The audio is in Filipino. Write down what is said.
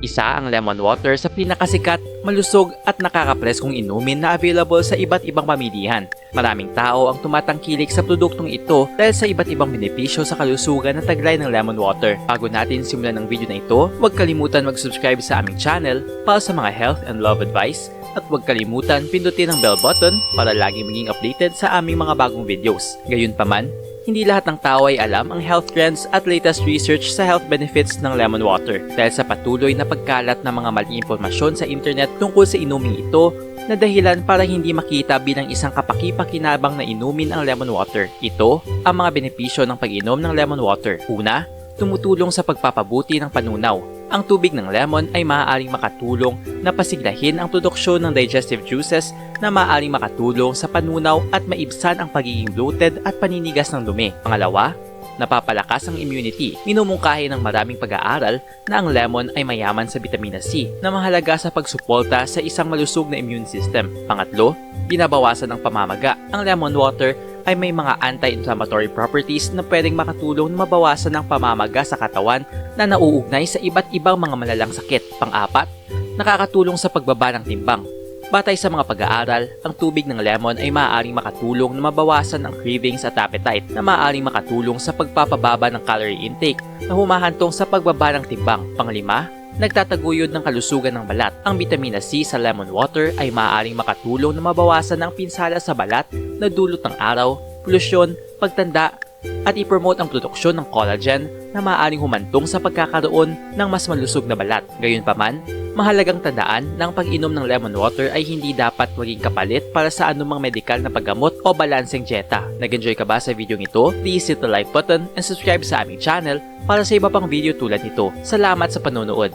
Isa ang lemon water sa pinakasikat, malusog at nakaka-press kong inumin na available sa iba't ibang pamilihan. Maraming tao ang tumatangkilik sa produktong ito dahil sa iba't ibang benepisyo sa kalusugan na taglay ng lemon water. Bago natin simulan ang video na ito, huwag kalimutan mag-subscribe sa aming channel para sa mga health and love advice at huwag kalimutan pindutin ang bell button para lagi maging updated sa aming mga bagong videos. Gayunpaman, hindi lahat ng tao ay alam ang health trends at latest research sa health benefits ng lemon water dahil sa patuloy na pagkalat ng mga maling impormasyon sa internet tungkol sa inuming ito na dahilan para hindi makita bilang isang kapaki-pakinabang na inumin ang lemon water. Ito ang mga benepisyo ng pag-inom ng lemon water. Una, tumutulong sa pagpapabuti ng panunaw. Ang tubig ng lemon ay maaaring makatulong na pasiglahin ang produksyon ng digestive juices na maaaring makatulong sa panunaw at maibsan ang pagiging bloated at paninigas ng dumi. Pangalawa, napapalakas ang immunity. Minumungkahi ng maraming pag-aaral na ang lemon ay mayaman sa vitamina C na mahalaga sa pagsuporta sa isang malusog na immune system. Pangatlo, binabawasan ang pamamaga. Ang lemon water ay may mga anti-inflammatory properties na pwedeng makatulong na mabawasan ang pamamaga sa katawan na nauugnay sa iba't ibang mga malalang sakit. Pang-apat, nakakatulong sa pagbaba ng timbang. Batay sa mga pag-aaral, ang tubig ng lemon ay maaaring makatulong na mabawasan ang cravings at appetite na maaaring makatulong sa pagpapababa ng calorie intake na humahantong sa pagbaba ng timbang. Panglima, nagtataguyod ng kalusugan ng balat. Ang vitamina C sa lemon water ay maaaring makatulong na mabawasan ang pinsala sa balat na dulot ng araw, polusyon, pagtanda, at i-promote ang produksyon ng collagen na maaaring humantong sa pagkakaroon ng mas malusog na balat. Gayunpaman, mahalagang tandaan na ang pag-inom ng lemon water ay hindi dapat maging kapalit para sa anumang medikal na paggamot o balanseng dieta. Nag-enjoy ka ba sa video ito? Please hit the like button and subscribe sa aming channel para sa iba pang video tulad nito. Salamat sa panonood!